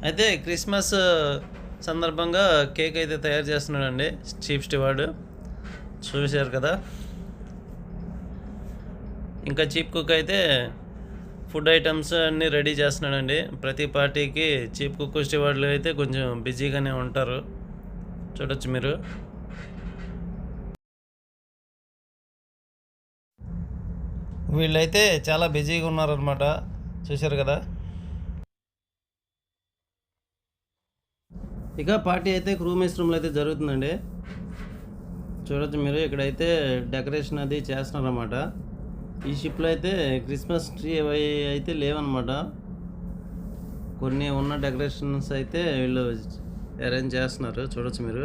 అయితే క్రిస్మస్ సందర్భంగా కేక్ అయితే తయారు చేస్తున్నాడండి చీఫ్ స్టీవార్డ్, చూశారు కదా. ఇంకా చీఫ్ కుక్ అయితే ఫుడ్ ఐటమ్స్ అన్నీ రెడీ చేస్తున్నాడండి. ప్రతి పార్టీకి చీఫ్ కుక్ స్టీవార్డ్లు అయితే కొంచెం బిజీగానే ఉంటారు, చూడొచ్చు మీరు. వీళ్ళైతే చాలా బిజీగా ఉన్నారనమాట, చూశారు కదా. ఇక పార్టీ అయితే క్రూ మెస్ రూమ్లో అయితే జరుగుతుందండి, చూడొచ్చు మీరు. ఇక్కడైతే డెకరేషన్ అది చేస్తున్నారన్నమాట. ఈ షిప్లో అయితే క్రిస్మస్ ట్రీ అయితే లేవన్నమాట. కొన్ని ఉన్న డెకరేషన్స్ అయితే వీళ్ళు అరేంజ్ చేస్తున్నారు, చూడొచ్చు మీరు.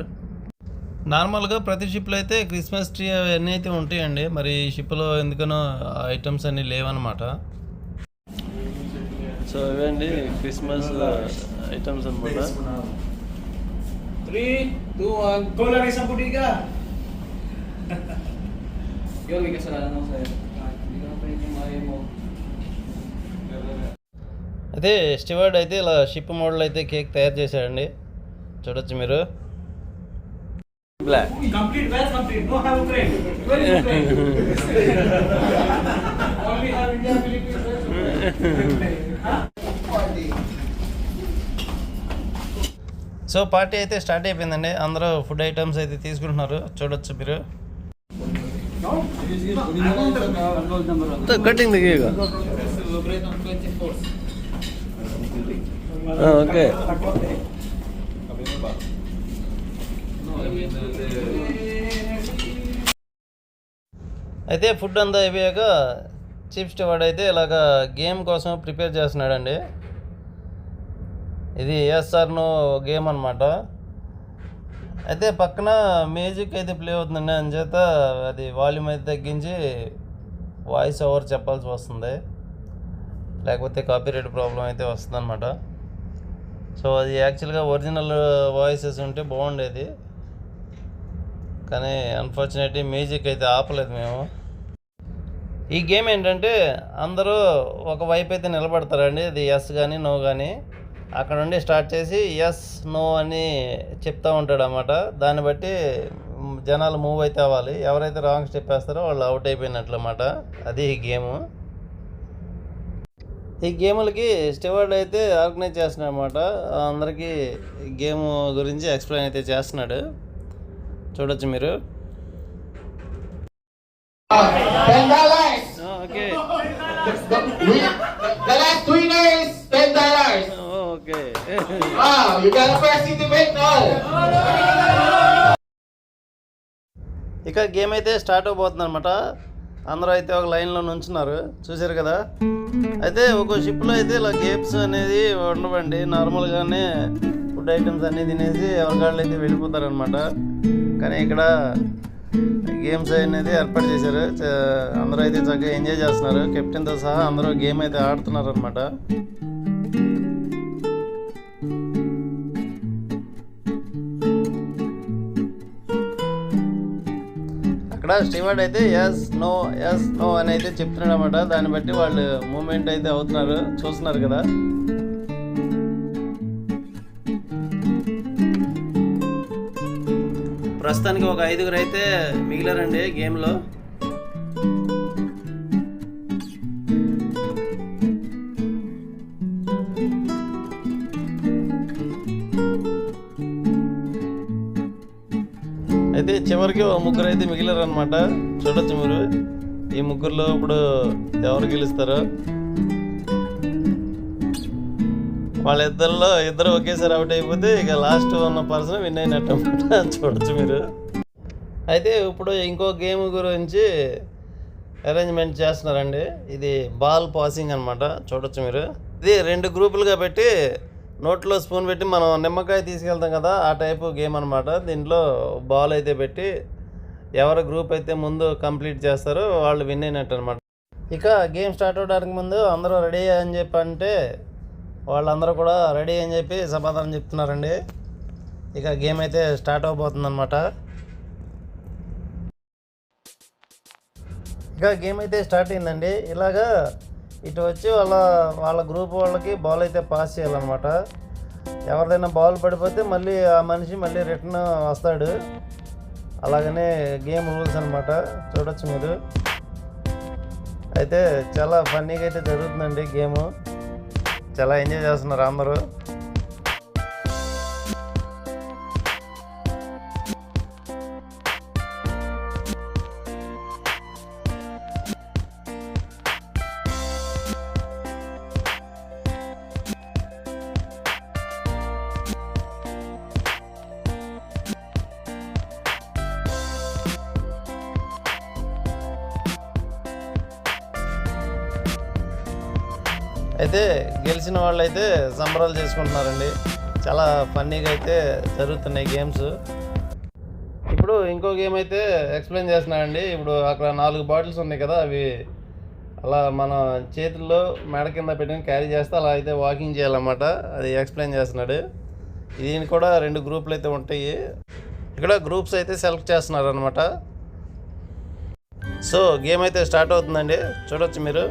నార్మల్గా ప్రతి షిప్లో అయితే క్రిస్మస్ ట్రీ అవన్నీ అయితే ఉంటాయండి, మరి ఈ షిప్లో ఎందుకనో ఐటమ్స్ అన్నీ లేవన్నమాట. సో ఇవండి క్రిస్మస్ ఐటమ్స్ అనమాట. 3, 2, 1. Go lang isang budiga. Yun, may kasalanan ako sa'yo. Hindi ka pwede kumain mo. అయితే స్టీవార్డ్ అయితే ఇలా షిప్ మోడల్ అయితే కేక్ తయారు చేశాడండి, చూడొచ్చు మీరు. Block Complete, well complete. No have a friend. Where is your friend? Only have India, Philippines. So party అయితే start అయిపోయిందండి. అందరూ ఫుడ్ ఐటమ్స్ అయితే తీసుకుంటున్నారు, చూడొచ్చు మీరు. కటింగ్ దిగేగా ఓకే. అయితే ఫుడ్ అంతా అయిపోయాక చీఫ్ స్టీవార్డ్ అయితే ఇలాగ గేమ్ కోసం ప్రిపేర్ చేస్తున్నాడండి. ఇది ఎస్ఆర్ నో గేమ్ అనమాట. అయితే పక్కన మ్యూజిక్ అయితే ప్లే అవుతుందండి, అంచేత అది వాల్యూమ్ అయితే తగ్గించి వాయిస్ ఓవర్ చెప్పాల్సి వస్తుంది, లేకపోతే కాపీరైట్ ప్రాబ్లం అయితే వస్తుంది అనమాట. సో అది యాక్చువల్గా ఒరిజినల్ వాయిసెస్ ఉంటే బాగుండేది, కానీ అన్ఫార్చునేట్లీ మ్యూజిక్ అయితే ఆపలేదు మేము. ఈ గేమ్ ఏంటంటే అందరూ ఒక వైపు అయితే నిలబడతారండి, అది ఎస్ కానీ నో కానీ. అక్కడ నుండి స్టార్ట్ చేసి ఎస్ నో అని చెప్తూ ఉంటాడు అన్నమాట. దాన్ని బట్టి జనాలు మూవ్ అయితే అవ్వాలి. ఎవరైతే రాంగ్ స్టెప్ వేస్తారో వాళ్ళు అవుట్ అయిపోయినట్లు అన్నమాట. అది ఈ గేము. ఈ గేములకి స్టీవార్డ్ అయితే ఆర్గనైజ్ చేస్తున్నాడు అనమాట. అందరికీ గేమ్ గురించి ఎక్స్ప్లెయిన్ అయితే చేస్తున్నాడు, చూడొచ్చు మీరు. Okay, The last winner is $10. Okay. You got a first in the bet now. ఇక గేమ్ అయితే స్టార్ట్ అవబోతుంది అనమాట. అందరూ అయితే ఒక లైన్లో నుంచున్నారు, చూసారు కదా. అయితే ఒక షిప్లో అయితే ఇలా గేమ్స్ అనేది ఉండవండి, నార్మల్గానే ఫుడ్ ఐటమ్స్ అన్నీ తినేసి ఎవరికాళ్ళు అయితే వెళ్ళిపోతారనమాట. కానీ ఇక్కడ గేమ్స్ అనేది ఏర్పాటు చేశారు, అందరూ అయితే చక్కగా ఎంజాయ్ చేస్తున్నారు. కెప్టెన్తో సహా అందరూ గేమ్ అయితే ఆడుతున్నారు అనమాట. అక్కడ స్టీవార్డ్ అయితే ఎస్ నో అని అయితే చెప్తున్నాడు అనమాట. దాన్ని బట్టి వాళ్ళు మూమెంట్ అయితే అవుతున్నారు, చూస్తున్నారు కదా. ప్రస్తుతానికి ఒక 5గురు అయితే మిగిలారండి గేమ్లో. అయితే చివరికి ఒక 3 అయితే మిగిలారు అనమాట, చూడొచ్చు మీరు. ఈ 3లో ఇప్పుడు ఎవరు గెలుస్తారో. వాళ్ళిద్దరిలో ఇద్దరు ఒకేసారి అవుట్ అయిపోతే ఇక లాస్ట్ ఉన్న పర్సన్ విన్ అయినట్టు అనమాట, చూడొచ్చు మీరు. అయితే ఇప్పుడు ఇంకో గేమ్ గురించి అరేంజ్మెంట్ చేస్తున్నారండి. ఇది బాల్ పాసింగ్ అనమాట, చూడొచ్చు మీరు. ఇది 2 గ్రూపులుగా పెట్టి నోట్లో స్పూన్ పెట్టి మనం నిమ్మకాయ తీసుకెళ్తాం కదా, ఆ టైపు గేమ్ అనమాట. దీంట్లో బాల్ అయితే పెట్టి ఎవరి గ్రూప్ అయితే ముందు కంప్లీట్ చేస్తారో వాళ్ళు విన్ అయినట్టు అనమాట. ఇక గేమ్ స్టార్ట్ అవడానికి ముందు అందరూ రెడీ అని చెప్పి అంటే వాళ్ళందరూ కూడా రెడీ అని చెప్పి సమాధానం చెప్తున్నారండి. ఇక గేమ్ అయితే స్టార్ట్ అవబోతుంది అనమాట. ఇక గేమ్ అయితే స్టార్ట్ అయిందండి. ఇలాగా ఇటు వచ్చి వాళ్ళ గ్రూప్ వాళ్ళకి బాల్ అయితే పాస్ చేయాలన్నమాట. ఎవరిదైనా బాల్ పడిపోతే మళ్ళీ ఆ మనిషి మళ్ళీ రిటర్న్ వస్తాడు. అలాగనే గేమ్ రూల్స్ అనమాట, చూడొచ్చు మీరు. అయితే చాలా ఫన్నీగా అయితే జరుగుతుందండి గేము, చాలా ఎంజాయ్ చేస్తున్నారు అందరూ. అయితే గెలిచిన వాళ్ళు అయితే సంబరాలు చేసుకుంటున్నారండి. చాలా ఫన్నీగా అయితే జరుగుతున్నాయి గేమ్స్. ఇప్పుడు ఇంకో గేమ్ అయితే ఎక్స్ప్లెయిన్ చేస్తున్నానండి. ఇప్పుడు అక్కడ 4 బాటిల్స్ ఉన్నాయి కదా, అవి అలా మన చేతుల్లో మెడ కింద పెట్టుకుని క్యారీ చేస్తే అలా అయితే వాకింగ్ చేయాలన్నమాట. అది ఎక్స్ప్లెయిన్ చేస్తున్నాడు. దీనికి కూడా 2 గ్రూపులు అయితే ఉంటాయి. ఇక్కడ గ్రూప్స్ అయితే సెలెక్ట్ చేస్తున్నారు అనమాట. సో గేమ్ అయితే స్టార్ట్ అవుతుందండి, చూడొచ్చు మీరు.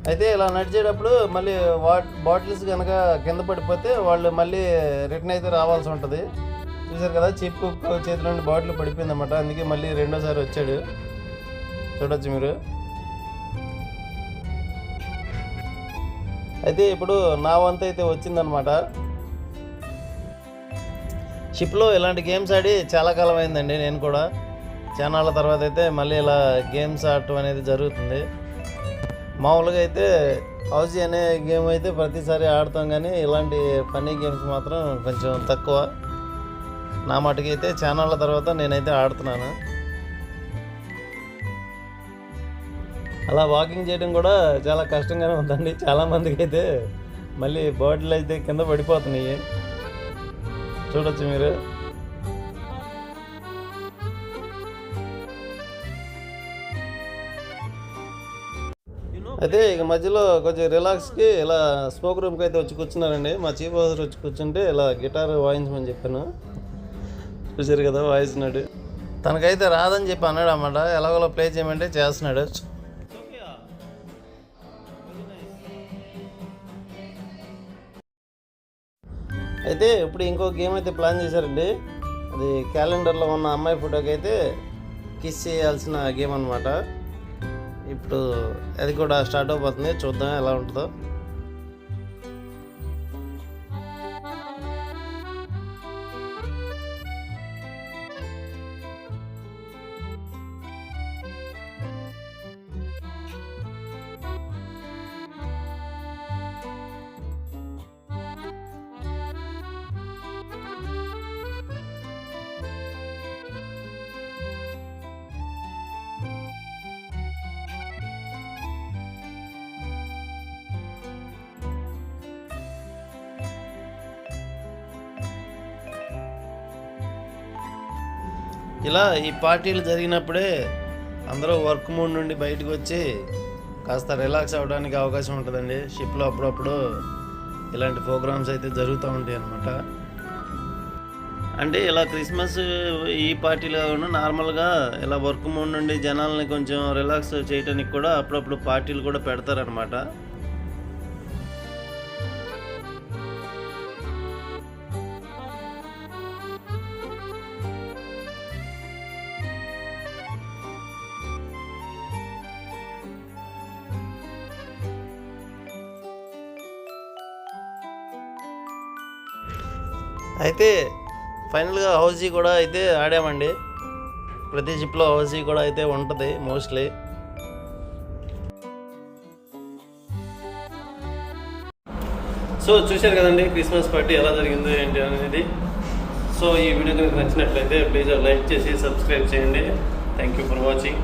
అయితే ఇలా నడిచేటప్పుడు మళ్ళీ బాటిల్స్ కనుక కింద పడిపోతే వాళ్ళు మళ్ళీ రిటర్న్ అయితే రావాల్సి ఉంటుంది. చూసారు కదా, చీప్ కుక్ చేతిలో నుండి బాటిల్ పడిపోయింది అన్నమాట. అందుకే మళ్ళీ రెండోసారి వచ్చాడు, చూడొచ్చు మీరు. అయితే ఇప్పుడు నా వంతు అయితే వచ్చిందనమాట. షిప్లో ఇలాంటి గేమ్స్ ఆడి చాలా కాలం అయిందండి. నేను కూడా చానాళ్ళ తర్వాత అయితే మళ్ళీ ఇలా గేమ్స్ ఆడటం అనేది జరుగుతుంది. మామూలుగా అయితే హౌజీ అనే గేమ్ అయితే ప్రతిసారి ఆడతాం, కానీ ఇలాంటి ఫన్నీ గేమ్స్ మాత్రం కొంచెం తక్కువ. నా మటుకు అయితే చానాళ్ళ తర్వాత నేనైతే ఆడుతున్నాను. అలా వాకింగ్ చేయడం కూడా చాలా కష్టంగానే ఉందండి. చాలామందికి అయితే మళ్ళీ బాటిల్ అయితే కింద పడిపోతున్నాయి, చూడొచ్చు మీరు. అయితే ఇక మధ్యలో కొంచెం రిలాక్స్కి ఇలా స్మోక్ రూమ్కి అయితే వచ్చి కూర్చున్నారండి. మా చీఫ్ ఆఫీసర్ వచ్చి కూర్చుంటే ఇలా గిటార్ వాయించమని చెప్పాను. చూసారు కదా, వాయిస్తున్నాడు. తనకైతే రాదని చెప్పి అన్నాడు అన్నమాట. ఎలాగోలా ప్లే చేయమంటే చేస్తున్నాడు. అయితే ఇప్పుడు ఇంకో గేమ్ అయితే ప్లాన్ చేశారండి. అది క్యాలెండర్లో ఉన్న అమ్మాయి ఫోటోకి అయితే కిస్ చేయాల్సిన గేమ్ అనమాట. ఇప్పుడు అది కూడా స్టార్ట్ అయిపోతుంది, చూద్దాం ఎలా ఉంటుందో. ఇలా ఈ పార్టీలు జరిగినప్పుడే అందరూ వర్క్ మూడ్ నుండి బయటకు వచ్చి కాస్త రిలాక్స్ అవ్వడానికి అవకాశం ఉంటుందండి. షిప్లో అప్పుడప్పుడు ఇలాంటి ప్రోగ్రామ్స్ అయితే జరుగుతూ ఉంటాయి అన్నమాట. అంటే ఇలా క్రిస్మస్ ఈ పార్టీలో నార్మల్గా ఇలా వర్క్ మూడ్ నుండి జనాలని కొంచెం రిలాక్స్ చేయడానికి కూడా అప్పుడప్పుడు పార్టీలు కూడా పెడతారనమాట. అయితే ఫైనల్గా హౌజీ కూడా అయితే ఆడామండి. ప్రతి షిప్లో హౌజీ కూడా అయితే ఉంటుంది మోస్ట్లీ. సో చూశారు కదండి క్రిస్మస్ పార్టీ ఎలా జరిగిందో ఏంటి అనేది. సో ఈ వీడియో కనుక నచ్చినట్లయితే ప్లీజ్ లైక్ చేసి సబ్స్క్రైబ్ చేయండి. Thank you for watching.